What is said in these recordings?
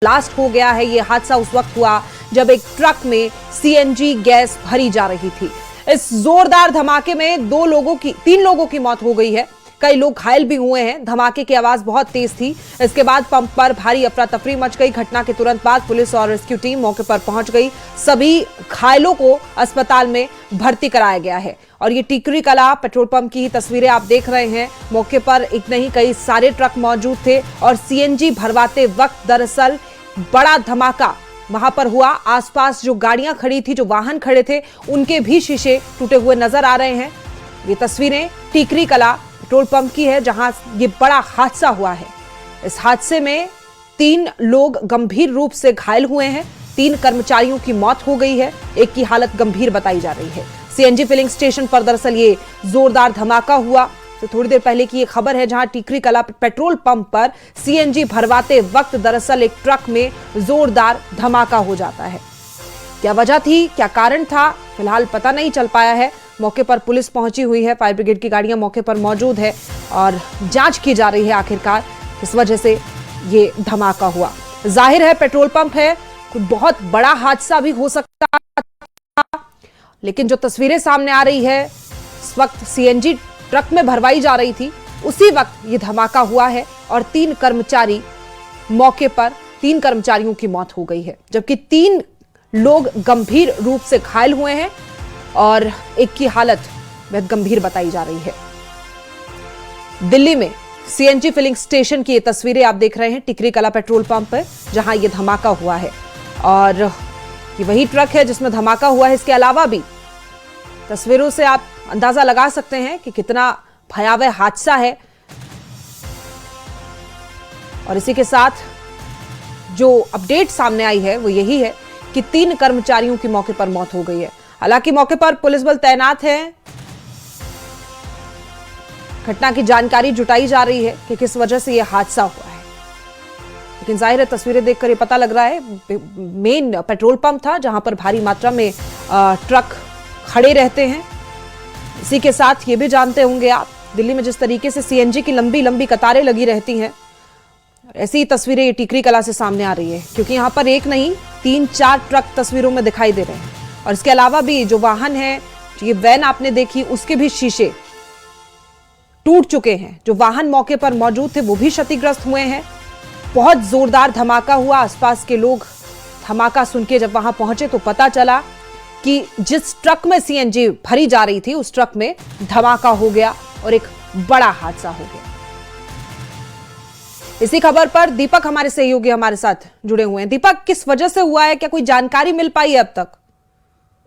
Blast हो गया है। ये हादसा उस वक्त हुआ जब एक ट्रक में सीएनजी गैस भरी जा रही थी। इस जोरदार धमाके में तीन लोगों की मौत हो गई है, कई लोग घायल भी हुए हैं। धमाके की आवाज बहुत तेज थी। इसके बाद पंप पर भारी अफरा तफरी मच गई। घटना के तुरंत बाद पुलिस और रेस्क्यू टीम मौके पर पहुंच गई। सभी घायलों को अस्पताल में भर्ती कराया गया है। और ये टिकरी कला पेट्रोल पंप की ही तस्वीरें आप देख रहे हैं। मौके पर एक नहीं कई सारे ट्रक मौजूद थे और सीएनजी भरवाते वक्त दरअसल बड़ा धमाका वहां पर हुआ। आसपास जो गाड़ियां खड़ी थी, जो वाहन खड़े थे, उनके भी शीशे टूटे हुए नजर आ रहे हैं। ये तस्वीरें टिकरी कला पेट्रोल पंप की है जहां ये बड़ा हादसा हुआ है। इस हादसे में 3 लोग गंभीर रूप से घायल हुए हैं। 3 कर्मचारियों की मौत हो गई है, एक की हालत गंभीर बताई जा रही है। सीएनजी फिलिंग स्टेशन पर दरअसल ये जोरदार धमाका हुआ। तो थोड़ी देर पहले की ये खबर है जहां टिकरी कला पेट्रोल पंप पर सीएनजी भरवाते वक्त दरअसल एक ट्रक में जोरदार धमाका हो जाता है। क्या वजह थी, क्या कारण था, फिलहाल पता नहीं चल पाया है। मौके पर पुलिस पहुंची हुई है, फायर ब्रिगेड की गाड़ियां मौके पर मौजूद है और जांच की जा रही है आखिरकार किस वजह से ये धमाका हुआ। जाहिर है पेट्रोल पंप है, कोई बहुत बड़ा हादसा भी हो सकता था, लेकिन जो तस्वीरें सामने आ रही है, इस वक्त सीएनजी ट्रक में भरवाई जा रही थी, उसी वक्त ये धमाका हुआ है और 3 कर्मचारी मौके पर 3 कर्मचारियों की मौत हो गई है, जबकि 3 लोग गंभीर रूप से घायल हुए हैं और एक की हालत बेहद गंभीर बताई जा रही है। दिल्ली में सीएनजी फिलिंग स्टेशन की ये तस्वीरें आप देख रहे हैं टिकरी कला पेट्रोल पंप पर जहां ये धमाका हुआ है और ये वही ट्रक है जिसमें धमाका हुआ है। इसके अलावा भी तस्वीरों से आप अंदाजा लगा सकते हैं कि कितना भयावह हादसा है। और इसी के साथ जो अपडेट सामने आई है वो यही है कि 3 कर्मचारियों की मौके पर मौत हो गई है। हालांकि मौके पर पुलिस बल तैनात है। घटना की जानकारी जुटाई जा रही है कि किस वजह से यह हादसा हुआ है, लेकिन जाहिर है तस्वीरें देखकर यह पता लग रहा है मेन पेट्रोल पंप था जहां पर भारी मात्रा में ट्रक खड़े रहते हैं। इसी के साथ ये भी जानते होंगे आप, दिल्ली में जिस तरीके से सीएनजी की लंबी लंबी कतारें लगी रहती हैं, ऐसी तस्वीरें ये टिकरी कला से सामने आ रही है क्योंकि यहां पर एक नहीं 3-4 ट्रक तस्वीरों में दिखाई दे रहे हैं। और इसके अलावा भी जो वाहन है, ये वैन आपने देखी, उसके भी शीशे टूट चुके हैं। जो वाहन मौके पर मौजूद थे वो भी क्षतिग्रस्त हुए हैं। बहुत जोरदार धमाका हुआ। आसपास के लोग धमाका सुन के जब वहां पहुंचे तो पता चला कि जिस ट्रक में सीएनजी भरी जा रही थी उस ट्रक में धमाका हो गया और एक बड़ा हादसा हो गया। इसी खबर पर दीपक हमारे सहयोगी हमारे साथ जुड़े हुए हैं। दीपक, किस वजह से हुआ है, क्या कोई जानकारी मिल पाई है अब तक?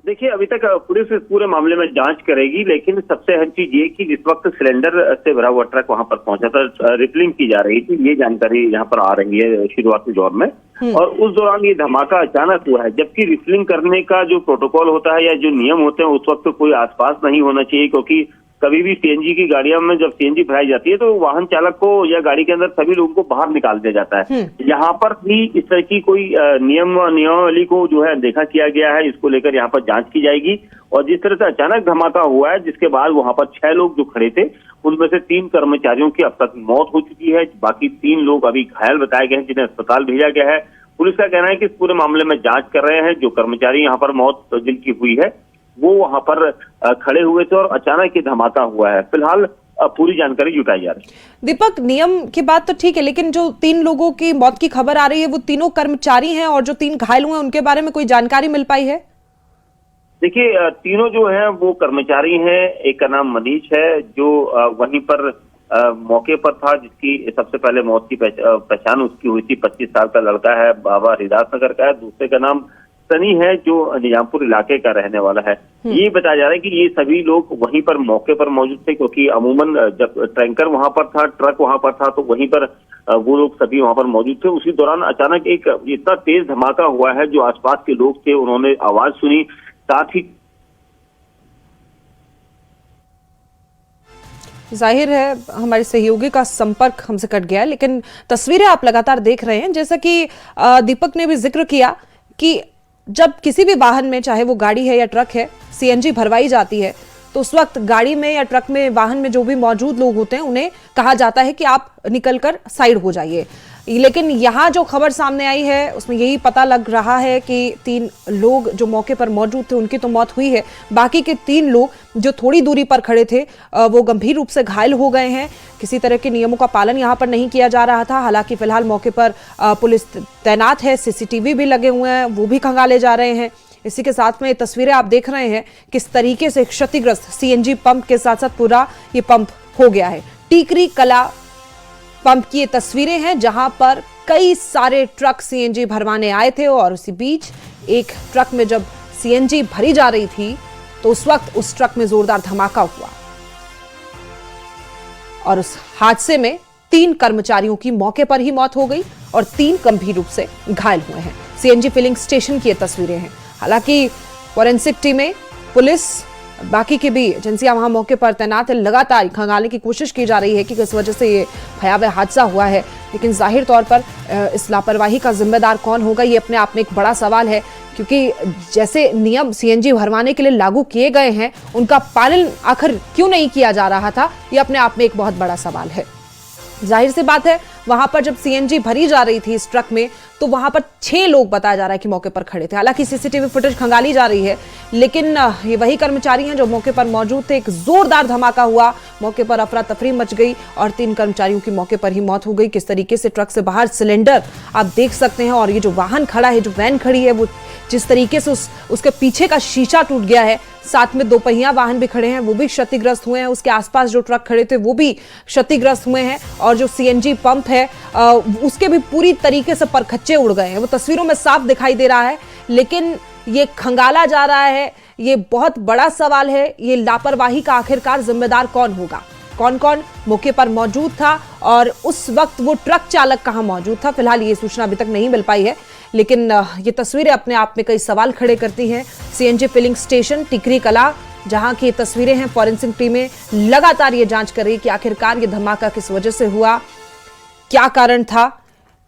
देखिए, अभी तक पुलिस इस पूरे मामले में जांच करेगी, लेकिन सबसे अहम चीज ये कि जिस वक्त सिलेंडर से भरा हुआ ट्रक वहां पर पहुंचा था, रिफिलिंग की जा रही थी, ये जानकारी यहाँ पर आ रही है शुरुआती दौर में। और उस दौरान ये धमाका अचानक हुआ है, जबकि रिफिलिंग करने का जो प्रोटोकॉल होता है या जो नियम होते हैं उस वक्त कोई आसपास नहीं होना चाहिए, क्योंकि कभी भी सीएनजी की गाड़ियों में जब सीएनजी भराई जाती है तो वाहन चालक को या गाड़ी के अंदर सभी लोगों को बाहर निकाल दिया जाता है। यहाँ पर भी इस तरह की कोई नियमावली को जो है देखा किया गया है, इसको लेकर यहाँ पर जांच की जाएगी। और जिस तरह से अचानक धमाका हुआ है, जिसके बाद वहां पर 6 लोग जो खड़े थे उनमें से 3 कर्मचारियों की अब तक मौत हो चुकी है। बाकी 3 लोग अभी घायल बताए गए हैं, जिन्हें अस्पताल भेजा गया है। पुलिस का कहना है कि इस पूरे मामले में जांच कर रहे हैं। जो कर्मचारी यहाँ पर मौत जिनकी हुई है वो वहां पर खड़े हुए थे और अचानक ये धमाका हुआ है। फिलहाल पूरी जानकारी जुटाई जा रही है। दीपक, नियम की बात तो ठीक है, लेकिन जो 3 लोगों की मौत की खबर आ रही है वो तीनों कर्मचारी हैं और जो 3 घायल हुए उनके बारे में कोई जानकारी मिल पाई है? देखिए, तीनों जो हैं वो कर्मचारी हैं। एक का नाम मनीष है जो वहीं पर मौके पर था, जिसकी सबसे पहले मौत की पहचान उसकी हुई थी। 25 साल का लड़का है, बाबा हरिदास नगर का है। दूसरे का नाम सनी है जो निजामपुर इलाके का रहने वाला है। ये बताया जा रहा है कि ये सभी लोग वहीं पर मौके पर मौजूद थे, क्योंकि अमूमन जब टैंकर वहां पर था, ट्रक वहां पर था, तो वहीं पर वो लोग सभी वहां पर मौजूद थे। उसी दौरान अचानक एक इतना तेज धमाका हुआ है, जो आसपास के लोग थे उन्होंने आवाज सुनी, साथ ही जाहिर है हमारे सहयोगी का संपर्क हमसे कट गया, लेकिन तस्वीरें आप लगातार देख रहे हैं। जैसा कि दीपक ने भी जिक्र किया कि जब किसी भी वाहन में, चाहे वो गाड़ी है या ट्रक है, सीएनजी भरवाई जाती है तो उस वक्त गाड़ी में या ट्रक में, वाहन में जो भी मौजूद लोग होते हैं उन्हें कहा जाता है कि आप निकलकर साइड हो जाइए। लेकिन यहां जो खबर सामने आई है उसमें यही पता लग रहा है कि 3 लोग जो मौके पर मौजूद थे उनकी तो मौत हुई है, बाकी के 3 लोग जो थोड़ी दूरी पर खड़े थे वो गंभीर रूप से घायल हो गए हैं। किसी तरह के नियमों का पालन यहां पर नहीं किया जा रहा था। हालांकि फिलहाल मौके पर पुलिस तैनात है, सीसीटीवी भी लगे हुए हैं, वो भी खंगाले जा रहे हैं। इसी के साथ में ये तस्वीरें आप देख रहे हैं किस तरीके से क्षतिग्रस्त सीएनजी पंप के साथ साथ पूरा ये पंप हो गया है। टीकरी कला पंप की ये तस्वीरें हैं जहां पर कई सारे ट्रक सीएनजी भरवाने आए थे और उसी बीच एक ट्रक में जब सीएनजी भरी जा रही थी तो उस वक्त उस ट्रक में जोरदार धमाका हुआ और उस हादसे में 3 कर्मचारियों की मौके पर ही मौत हो गई और 3 गंभीर रूप से घायल हुए हैं। सीएनजी फिलिंग स्टेशन की ये तस्वीरें हैं। हालांकि फॉरेंसिक टीमें, पुलिस, बाकी की भी एजेंसियां वहां मौके पर तैनात है। लगातार खंगालने की कोशिश की जा रही है कि किस वजह से ये भयावह हादसा हुआ है, लेकिन जाहिर तौर पर इस लापरवाही का जिम्मेदार कौन होगा ये अपने आप में एक बड़ा सवाल है, क्योंकि जैसे नियम सीएनजी भरवाने के लिए लागू किए गए हैं उनका पालन आखिर क्यों नहीं किया जा रहा था, ये अपने आप में एक बहुत बड़ा सवाल है। जाहिर सी बात है वहां पर जब सीएनजी भरी जा रही थी इस ट्रक में तो वहां पर 6 लोग बताया जा रहा है कि मौके पर खड़े थे। हालांकि सीसीटीवी फुटेज खंगाली जा रही है, लेकिन ये वही कर्मचारी हैं जो मौके पर मौजूद थे। एक जोरदार धमाका हुआ, मौके पर अफरा तफरी मच गई और 3 कर्मचारियों की मौके पर ही मौत हो गई। किस तरीके से ट्रक से बाहर सिलेंडर आप देख सकते हैं और ये जो वाहन खड़ा है, जो वैन खड़ी है, वो जिस तरीके से उसके पीछे का शीशा टूट गया है, साथ में 2 पहिया वाहन भी खड़े हैं, वो भी क्षतिग्रस्त हुए हैं। उसके आसपास जो ट्रक खड़े थे वो भी क्षतिग्रस्त हुए हैं और जो सीएनजी पंप है उसके भी पूरी तरीके से परखच्चे उड़ गए हैं। वो तस्वीरों में साफ दिखाई दे रहा है, लेकिन ये खंगाला जा रहा है। ये बहुत बड़ा सवाल है, ये लापरवाही का आखिरकार जिम्मेदार कौन होगा, कौन कौन मौके पर मौजूद था और उस वक्त वो ट्रक चालक कहां मौजूद था। फिलहाल ये सूचना अभी तक नहीं मिल पाई है, लेकिन ये तस्वीरें अपने आप में कई सवाल खड़े करती हैं। सीएनजी फिलिंग स्टेशन टिकरी कला जहां की तस्वीरें हैं, फॉरेंसिक टीमें लगातार ये जांच कर रही है कि आखिरकार ये धमाका किस वजह से हुआ, क्या कारण था।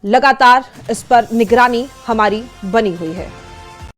लगातार इस पर निगरानी हमारी बनी हुई है।